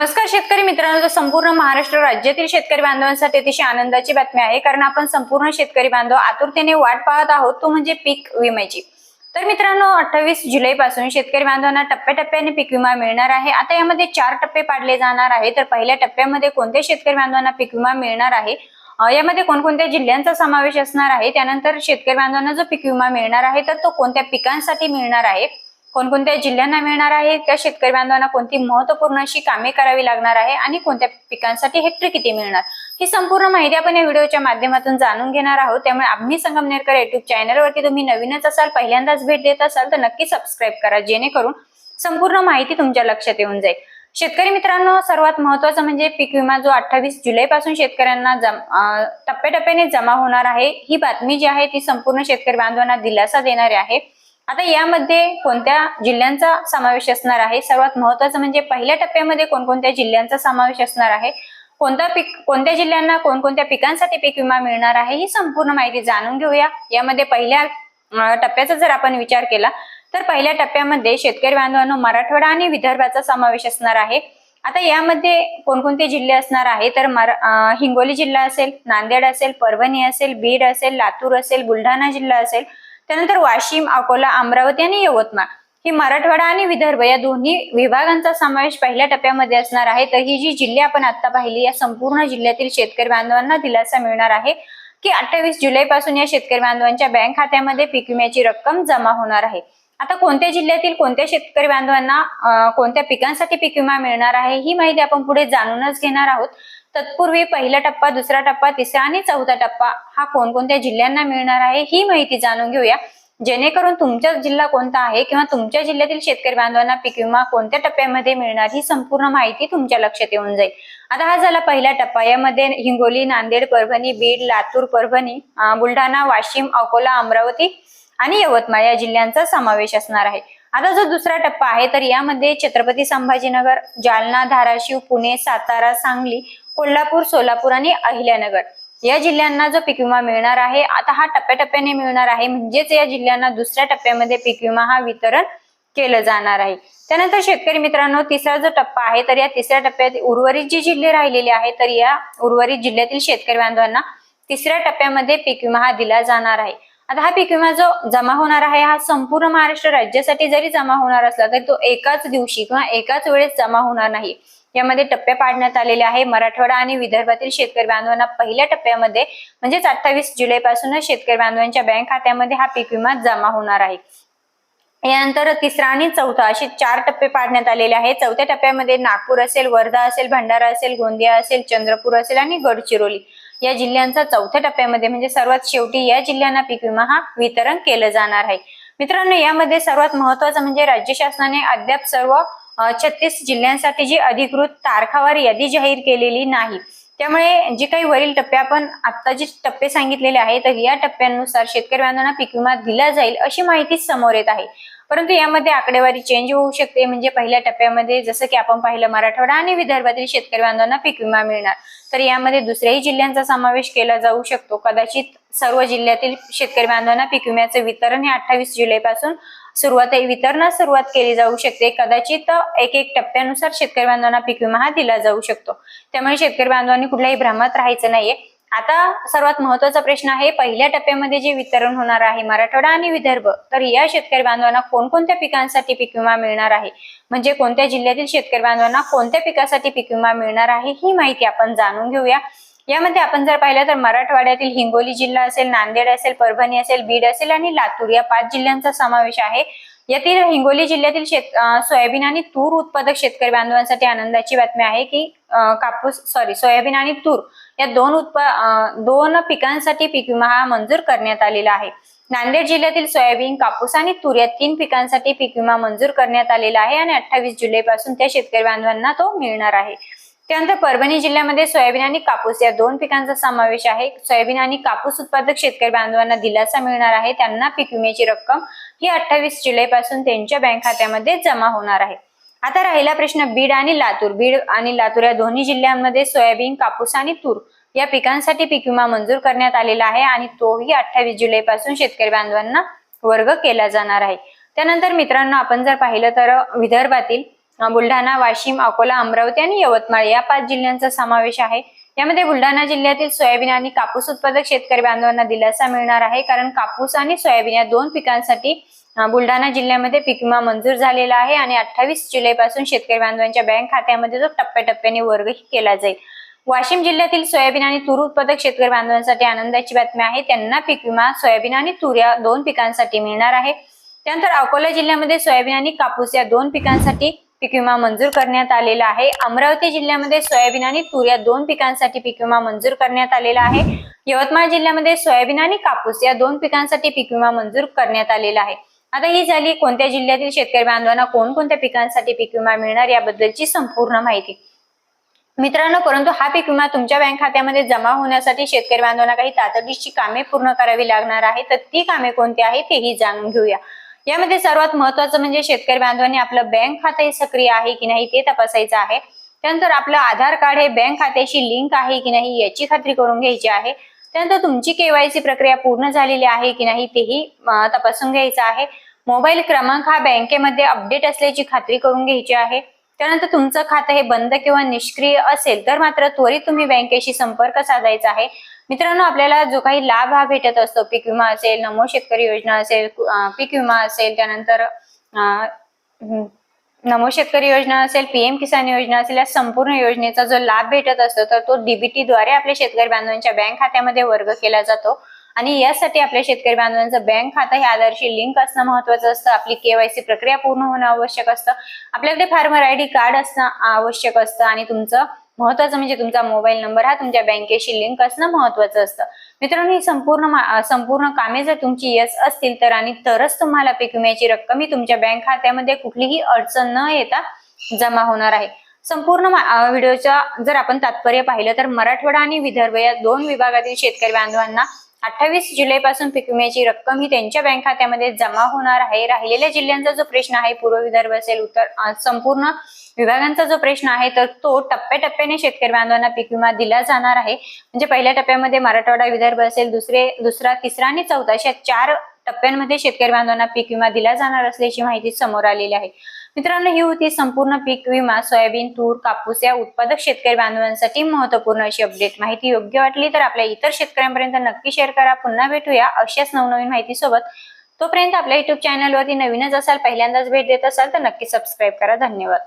नमस्कार शेतकरी मित्रांनो, तर संपूर्ण महाराष्ट्र राज्यातील शेतकरी बांधवांसाठी अतिशय आनंदाची बातमी आहे, कारण आपण संपूर्ण शेतकरी बांधव आतुरतेने वाट पाहत आहोत, तो म्हणजे पीक विम्याची। तर मित्रांनो, 28 जुलै पासून शेतकरी बांधवांना टप्प्याटप्प्याने पीक विमा मिळणार आहे। आता यामध्ये 4 टप्पे पाडले जाणार आहे। तर पहिल्या टप्प्यामध्ये कोणत्या शेतकरी बांधवांना पीक विमा मिळणार आहे, यामध्ये कोणकोणत्या जिल्ह्यांचा समावेश असणार आहे, त्यानंतर शेतकरी बांधवांना जो पीक विमा मिळणार आहे तर तो कोणत्या पिकांसाठी मिळणार आहे, कोणकोणत्या जिल्ह्यांना मिळणार आहे, त्या शेतकरी बांधवांना कोणती महत्त्वपूर्ण अशी कामे करावी लागणार आहे आणि कोणत्या पिकांसाठी हेक्टर किती मिळणार, ही संपूर्ण माहिती आपण या व्हिडिओच्या माध्यमातून जाणून घेणार आहोत। त्यामुळे आम्ही संगमनेरकर युट्यूब चॅनलवरती तुम्ही नवीनच असाल, पहिल्यांदाच भेट देत असाल तर नक्की सबस्क्राईब करा, जेणेकरून संपूर्ण माहिती तुमच्या लक्षात येऊन जाईल। शेतकरी मित्रांनो, सर्वात महत्त्वाचं म्हणजे पीक विमा जो 28 जुलै पासून शेतकऱ्यांना टप्प्याटप्प्याने जमा होणार आहे, ही बातमी जी आहे ती संपूर्ण शेतकरी बांधवांना दिलासा देणारी आहे। आता यामध्ये कोणत्या जिल्ह्यांचा समावेश असणार आहे, सर्वात महत्त्वाचं म्हणजे पहिल्या टप्प्यामध्ये कोणकोणत्या जिल्ह्यांचा समावेश असणार आहे, कोणत्या जिल्ह्यांना कोणकोणत्या पिकांसाठी पीक विमा मिळणार आहे, ही संपूर्ण माहिती जाणून घेऊया। यामध्ये पहिल्या टप्प्याचा जर आपण विचार केला तर पहिल्या टप्प्यामध्ये शेतकरी बांधवांनो मराठवाडा आणि विदर्भाचा समावेश असणार आहे। आता यामध्ये कोणकोणते जिल्हे असणार आहे तर हिंगोली जिल्हा असेल, नांदेड असेल, परभणी असेल, बीड असेल, लातूर असेल, बुलढाणा जिल्हा असेल, त्यानंतर वाशिम, अकोला, अमरावती आणि यवतमाळ, ही मराठवाडा आणि विदर्भ या दोन्ही विभागांचा समावेश पहिल्या टप्प्यामध्ये असणार आहे। तर ही जी जिल्हे आपण आता पाहिली, या संपूर्ण जिल्ह्यातील शेतकरी बांधवांना दिलासा मिळणार आहे की 28 जुलै पासून या शेतकरी बांधवांच्या बँक खात्यामध्ये पीक विम्याची रक्कम जमा होणार आहे। आता कोणत्या जिल्ह्यातील कोणत्या शेतकरी बांधवांना कोणत्या पिकांसाठी पीक विमा मिळणार आहे, ही माहिती आपण पुढे जाणूनच घेणार आहोत। तत्पूर्वी पहिला टप्पा, दुसरा टप्पा, तिसरा आणि चौथा टप्पा हा कोणकोणत्या जिल्ह्यांना मिळणार आहे, ही माहिती जाणून घेऊया, जेणेकरून तुमचा जिल्हा कोणता आहे किंवा तुमच्या जिल्ह्यातील शेतकरी बांधवांना पीक विमा कोणत्या टप्प्यामध्ये मिळणार, ही संपूर्ण माहिती तुमच्या लक्षात येऊन जाईल। आता हा झाला पहिला टप्पा, यामध्ये हिंगोली, नांदेड, परभणी, बीड, लातूर, परभणी, बुलढाणा, वाशिम, अकोला, अमरावती आणि यवतमाळ या जिल्ह्यांचा समावेश असणार आहे। आता जो दुसरा टप्पा आहे तर यामध्ये छत्रपती संभाजीनगर, जालना, धाराशिव, पुणे, सातारा, सांगली, कोल्हापूर, सोलापूर आणि अहिल्यानगर या जिल्ह्यांना जो पीक विमा मिळणार आहे। आता हा टप्प्याटप्प्याने मिळणार आहे, म्हणजेच या जिल्ह्यांना दुसऱ्या टप्प्यामध्ये पीक विमा हा वितरण केलं जाणार आहे। त्यानंतर शेतकरी मित्रांनो, तिसरा जो टप्पा आहे तर या तिसऱ्या टप्प्यात उर्वरित जी जिल्हे राहिलेले आहेत तर या उर्वरित जिल्ह्यातील शेतकरी बांधवांना तिसऱ्या टप्प्यामध्ये पीक विमा हा दिला जाणार आहे। आता हा पीक विमा जो जमा होणार आहे हा संपूर्ण महाराष्ट्र राज्यासाठी जरी जमा होणार असला तरी तो एकाच दिवशी किंवा एकाच वेळेस जमा होणार नाही। यामध्ये टप्पे पाडण्यात आलेले आहे। मराठवाडा आणि विदर्भातील शेतकरी बांधवांना पहिल्या टप्प्यामध्ये म्हणजेच 28 जुलै पासूनच शेतकरी बांधवांच्या बँक खात्यामध्ये हा पीक विमा जमा होणार आहे। यानंतर तिसरा आणि चौथा असे 4 टप्पे पाडण्यात आलेले आहेत। चौथ्या टप्प्यामध्ये नागपूर असेल, वर्धा असेल, भंडारा असेल, गोंदिया असेल, चंद्रपूर असेल आणि गडचिरोली या जिल्ह्यांचा चौथ्या टप्प्यामध्ये म्हणजे सर्वात शेवटी या जिल्ह्यांना पीक विमा हा वितरण केलं जाणार आहे। मित्रांनो, यामध्ये सर्वात महत्त्वाचं म्हणजे राज्य शासनाने अद्याप सर्व 36 जिल्ह्यांसाठी जी अधिकृत तारखावार यादी जाहीर केलेली नाही। त्यामुळे जे काही वरील टप्पे आपण आता जे टप्पे सांगितलेले आहेत तर या टप्प्यानुसार शेतकरी बांधवांना पीक विमा दिला जाईल अशी माहिती समोर येत आहे। परंतु यामध्ये आकडेवारी चेंज होऊ शकते। म्हणजे पहिल्या टप्प्यामध्ये जसं की आपण पाहिलं मराठवाडा आणि विदर्भातील शेतकरी बांधवांना पीक विमा मिळणार, तर यामध्ये दुसऱ्याही जिल्ह्यांचा समावेश केला जाऊ शकतो। कदाचित सर्व जिल्ह्यातील शेतकरी बांधवांना पीक विम्याचे वितरण हे 28 जुलै पासून वितरणास सुरुवात केली जाऊ शकते। कदाचित एक टप्प्यानुसार शेतकरी बांधवांना पीक विमा हा दिला जाऊ शकतो। त्यामुळे शेतकरी बांधवांनी कुठल्याही भ्रमात राहायचं नाहीये। आता सर्वात महत्त्वाचा प्रश्न आहे, पहिल्या टप्प्यामध्ये जे वितरण होणार आहे मराठवाडा आणि विदर्भ, तर या शेतकरी बांधवांना कोणकोणत्या पिकांसाठी पीक विमा मिळणार आहे, म्हणजे कोणत्या जिल्ह्यातील शेतकरी बांधवांना कोणत्या पिकासाठी पीक विमा मिळणार आहे, ही माहिती आपण जाणून घेऊया। यामध्ये आपण जर पाहिलं तर मराठवाड्यातील हिंगोली जिल्हा असेल, नांदेड असेल, परभणी असेल, बीड असेल आणि लातूर या 5 जिल्ह्यांचा समावेश आहे। यातील हिंगोली जिल्ह्यातील सोयाबीन आणि तूर उत्पादक शेतकरी बांधवांसाठी आनंदाची बातमी आहे की सोयाबीन आणि तूर या दोन पिकांसाठी पीक विमा हा मंजूर करण्यात आलेला आहे। नांदेड जिल्ह्यातील सोयाबीन, कापूस आणि तूर या 3 पिकांसाठी पीक विमा मंजूर करण्यात आलेला आहे आणि 28 जुलै पासून त्या शेतकरी बांधवांना तो मिळणार आहे। त्यानंतर परभणी जिल्ह्यामध्ये सोयाबीन आणि कापूस या 2 पिकांचा समावेश आहे। सोयाबीन आणि कापूस उत्पादक शेतकरी बांधवांना दिलासा मिळणार आहे, त्यांना पीक विम्याची रक्कम ही 28 जुलै पासून त्यांच्या बँक खात्यामध्ये जमा होणार आहे। आता राहिला प्रश्न बीड आणि लातूर। बीड आणि लातूर या दोन्ही जिल्ह्यांमध्ये सोयाबीन, कापूस आणि तूर या पिकांसाठी पीक विमा मंजूर करण्यात आलेला आहे आणि तोही 28 जुलै पासून शेतकरी बांधवांना वर्ग केला जाणार आहे। त्यानंतर मित्रांनो, आपण जर पाहिलं तर विदर्भातील बुलढाणा, वाशिम, अकोला, अमरावती आणि यवतमाळ या 5 जिल्ह्यांचा समावेश आहे. यामध्ये बुलढाणा जिल्ह्यातील सोयाबीन आणि कापूस उत्पादक शेतकरी बांधवांना दिलासा मिळणार आहे, कारण कापूस आणि सोयाबीन या 2 पिकांसाठी बुलढाणा जिल्ह्यामध्ये पीक विमा मंजूर झालेला आहे आणि 28 जुलैपासून शेतकरी बांधवांच्या बँक खात्यामध्ये तो टप्प्याटप्प्याने वर्ग केला जाईल. वाशिम जिल्ह्यातील सोयाबीन आणि तूर उत्पादक शेतकरी बांधवांसाठी आनंदाची बातमी आहे. त्यांना पीक विमा सोयाबीन आणि तूर या 2 पिकांसाठी मिळणार आहे. त्यानंतर अकोला जिल्ह्यामध्ये सोयाबीन आणि कापूस या 2 पिकांसाठी पीक विमा मंजूर करण्यात आलेला आहे. अमरावती जिल्ह्यामध्ये सोयाबीन आणि तूर या 2 पिकांसाठी पीक विमा मंजूर करण्यात आलेला आहे. यवतमाळ जिल्ह्यामध्ये सोयाबीन आणि कापूस या 2 पिकांसाठी पीक विमा मंजूर करण्यात आलेला आहे. आता ही झाली कोणत्या जिल्ह्यातील शेतकरी बांधवांना कोणकोणत्या पिकांसाठी पीक विमा मिळणार याबद्दलची संपूर्ण माहिती. मित्रांनो, परंतु हा पीक विमा तुमच्या बँक खात्यामध्ये जमा होण्यासाठी शेतकरी बांधवांना काही तातडीची कामे पूर्ण करावी लागणार आहे. तर ती कामे कोणती आहेत तेही जाणून घेऊया. यामध्ये सर्वात महत्वाचं म्हणजे शेतकरी बांधवांनी आपलं बँक खाते सक्रिय आहे की नाही ते तपासायचं आहे. त्यानंतर आपलं आधार कार्ड हे बँक खात्याशी लिंक आहे की नाही याची खात्री करून घ्यायची आहे. त्यानंतर तुमची केवायसी प्रक्रिया पूर्ण झालेली आहे की नाही तेही तपासून घ्यायचं आहे. मोबाईल क्रमांक हा बँकेमध्ये अपडेट असल्याची खात्री करून घ्यायची आहे. त्यानंतर तुमचं खातं हे बंद किंवा निष्क्रिय असेल तर मात्र त्वरित तुम्ही बँकेशी संपर्क साधायचा आहे. मित्रांनो, आपल्याला जो काही लाभ हा भेटत असतो, पीक विमा असेल, नमो शेतकरी योजना असेल, पीक विमा असेल, त्यानंतर नमो शेतकरी योजना असेल, पीएम किसान योजना असेल, या संपूर्ण योजनेचा जो लाभ भेटत असतो तर तो डीबीटी द्वारे आपल्या शेतकरी बांधवांच्या बँक खात्यामध्ये वर्ग केला जातो. आणि यासाठी आपल्या शेतकरी बांधवांचं बँक खातं हे आधारशी लिंक असणं महत्वाचं असतं. आपली केवायसी प्रक्रिया पूर्ण होणं आवश्यक असतं. आपल्याकडे फार्मर आयडी कार्ड असणं आवश्यक असतं आणि तुमचं महत्वाचं म्हणजे तुमचा मोबाईल नंबर हा तुमच्या बँकेशी लिंक असणं महत्वाचं असतं. मित्रांनो, ही संपूर्ण कामे जर तुमची यश असतील तर आणि तरच तुम्हाला पीक विम्याची रक्कम ही तुमच्या बँक खात्यामध्ये कुठलीही अडचण न येता जमा होणार आहे. संपूर्ण व्हिडिओच्या जर आपण तात्पर्य पाहिलं तर मराठवाडा आणि विदर्भ या 2 विभागातील शेतकरी बांधवांना 28 जुलैपासून पीक विम्याची रक्कम ही त्यांच्या बँक खात्यामध्ये जमा होणार आहे. राहिलेल्या जिल्ह्यांचा जो प्रश्न आहे, पूर्व विदर्भ असेल, संपूर्ण विभागांचा जो प्रश्न आहे तर तो टप्प्याटप्प्याने शेतकरी बांधवांना पीक विमा दिला जाणार आहे. म्हणजे पहिल्या टप्प्यामध्ये मराठवाडा विदर्भ असेल, दुसरा, तिसरा आणि चौथा अशा 4 टप्प्यांमध्ये शेतकरी बांधवांना पीक विमा दिला जाणार असल्याची माहिती समोर आलेली आहे. मित्रांनो, ही होती संपूर्ण पीक विमा सोयाबीन, तूर, कापूस या उत्पादक शेतकरी बांधवांसाठी महत्वपूर्ण अशी अपडेट. माहिती योग्य वाटली तर आपल्या इतर शेतकऱ्यांपर्यंत नक्की शेअर करा. पुन्हा भेटूया अशाच नवनवीन माहिती सोबत. तोपर्यंत आपल्या युट्यूब चॅनलवरती नवीनच असाल, पहिल्यांदाच भेट देत असाल तर नक्की सबस्क्राईब करा. धन्यवाद.